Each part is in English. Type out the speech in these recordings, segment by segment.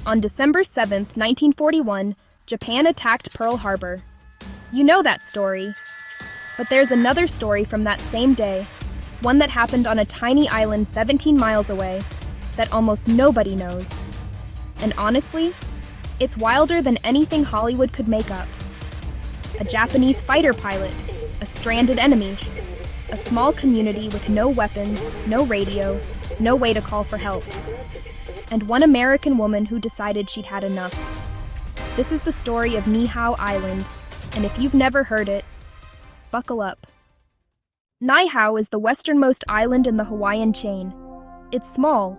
On December 7th, 1941, Japan attacked Pearl Harbor. You know that story. But there's another story from that same day, one that happened on a tiny island 17 miles away, that almost nobody knows. And honestly, it's wilder than anything Hollywood could make up. A Japanese fighter pilot, a stranded enemy, a small community with no weapons, no radio, no way to call for help, and one American woman who decided she'd had enough. This is the story of Niihau Island, and if you've never heard it, buckle up. Niihau is the westernmost island in the Hawaiian chain. It's small,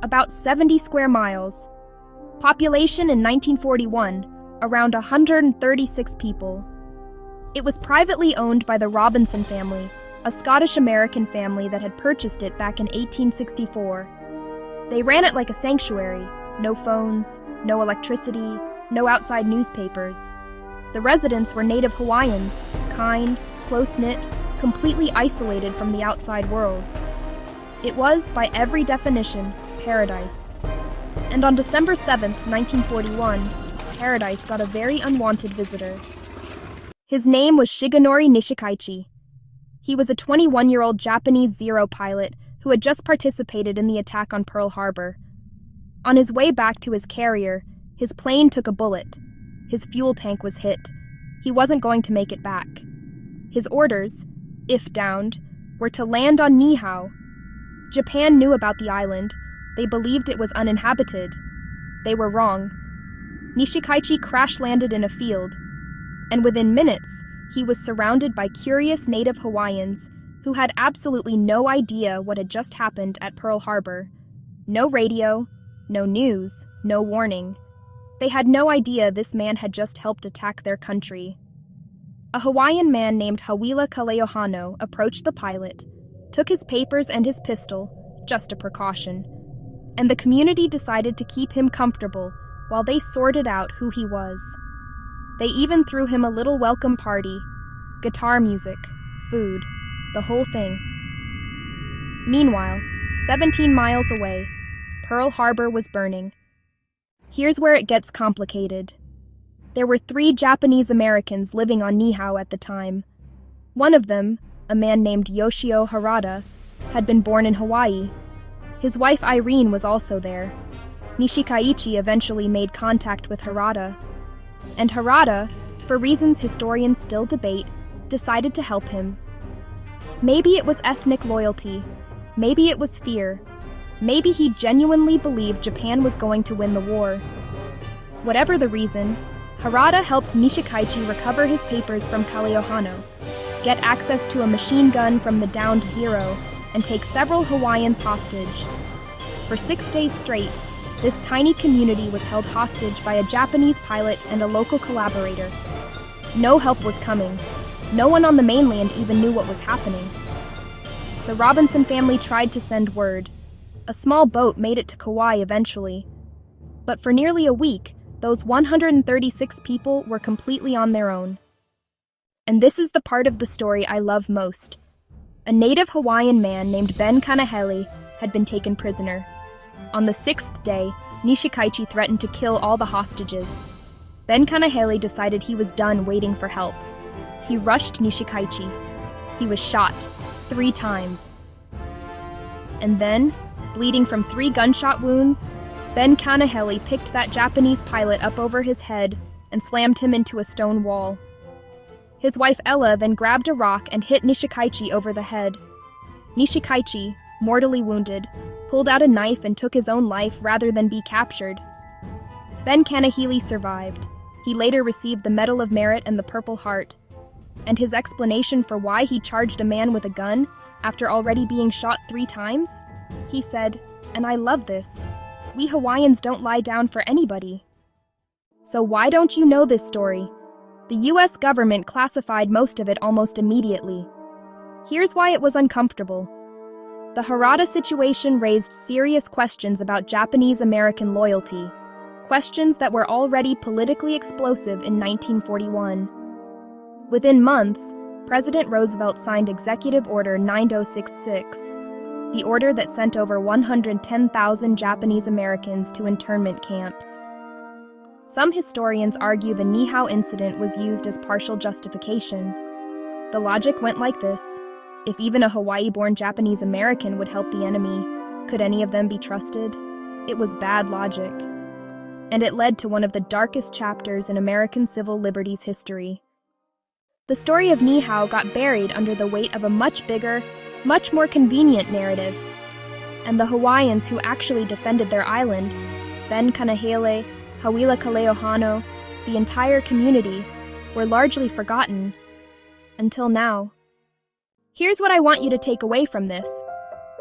about 70 square miles. Population in 1941, around 136 people. It was privately owned by the Robinson family, a Scottish-American family that had purchased it back in 1864. They ran it like a sanctuary. No phones, no electricity, no outside newspapers. The residents were Native Hawaiians, kind, close-knit, completely isolated from the outside world. It was, by every definition, paradise. And on December 7th, 1941, paradise got a very unwanted visitor. His name was Shigenori Nishikaichi. He was a 21-year-old Japanese Zero pilot who had just participated in the attack on Pearl Harbor. On his way back to his carrier, his plane took a bullet. His fuel tank was hit. He wasn't going to make it back. His orders, if downed, were to land on Niihau. Japan knew about the island. They believed it was uninhabited. They were wrong. Nishikaichi crash-landed in a field, and within minutes, he was surrounded by curious Native Hawaiians who had absolutely no idea what had just happened at Pearl Harbor. No radio, no news, no warning. They had no idea this man had just helped attack their country. A Hawaiian man named Hawila Kaleohano approached the pilot, took his papers and his pistol, just a precaution, and the community decided to keep him comfortable while they sorted out who he was. They even threw him a little welcome party, guitar music, food, the whole thing. Meanwhile, 17 miles away, Pearl Harbor was burning. Here's where it gets complicated. There were 3 Japanese Americans living on Niihau at the time. One of them, a man named Yoshio Harada, had been born in Hawaii. His wife Irene was also there. Nishikaichi eventually made contact with Harada. And Harada, for reasons historians still debate, decided to help him. Maybe it was ethnic loyalty. Maybe it was fear. Maybe he genuinely believed Japan was going to win the war. Whatever the reason, Harada helped Nishikaichi recover his papers from Kaleohano, get access to a machine gun from the downed Zero, and take several Hawaiians hostage. For 6 days straight, this tiny community was held hostage by a Japanese pilot and a local collaborator. No help was coming. No one on the mainland even knew what was happening. The Robinson family tried to send word. A small boat made it to Kauai eventually. But for nearly a week, those 136 people were completely on their own. And this is the part of the story I love most. A native Hawaiian man named Ben Kanahele had been taken prisoner. On the 6th day, Nishikaichi threatened to kill all the hostages. Ben Kanahele decided he was done waiting for help. He rushed Nishikaichi. He was shot 3 times. And then, bleeding from 3 gunshot wounds, Ben Kanahele picked that Japanese pilot up over his head and slammed him into a stone wall. His wife Ella then grabbed a rock and hit Nishikaichi over the head. Nishikaichi, mortally wounded, pulled out a knife and took his own life rather than be captured. Ben Kanahele survived. He later received the Medal of Merit and the Purple Heart. And his explanation for why he charged a man with a gun after already being shot 3 times? He said, and I love this, we Hawaiians don't lie down for anybody. So why don't you know this story? The US government classified most of it almost immediately. Here's why it was uncomfortable. The Harada situation raised serious questions about Japanese-American loyalty, questions that were already politically explosive in 1941. Within months, President Roosevelt signed Executive Order 9066. the order that sent over 110,000 Japanese Americans to internment camps. Some historians argue the Niihau Incident was used as partial justification. The logic went like this: if even a Hawaii-born Japanese American would help the enemy, could any of them be trusted? It was bad logic. And it led to one of the darkest chapters in American civil liberties history. The story of Niihau got buried under the weight of a much bigger, much more convenient narrative. And the Hawaiians who actually defended their island, Ben Kanahele, Hawila Kaleohano, the entire community, were largely forgotten. Until now. Here's what I want you to take away from this.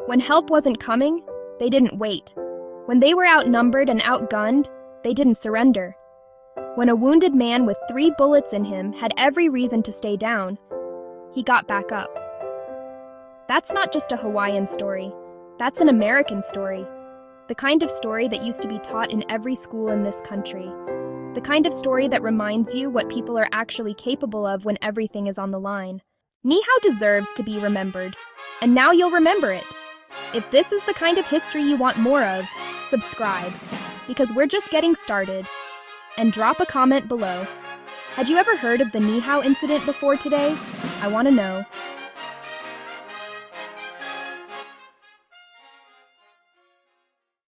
When help wasn't coming, they didn't wait. When they were outnumbered and outgunned, they didn't surrender. When a wounded man with 3 bullets in him had every reason to stay down, he got back up. That's not just a Hawaiian story. That's an American story. The kind of story that used to be taught in every school in this country. The kind of story that reminds you what people are actually capable of when everything is on the line. Niihau deserves to be remembered, and now you'll remember it. If this is the kind of history you want more of, subscribe, because we're just getting started. And drop a comment below. Had you ever heard of the Niihau Incident before today? I want to know.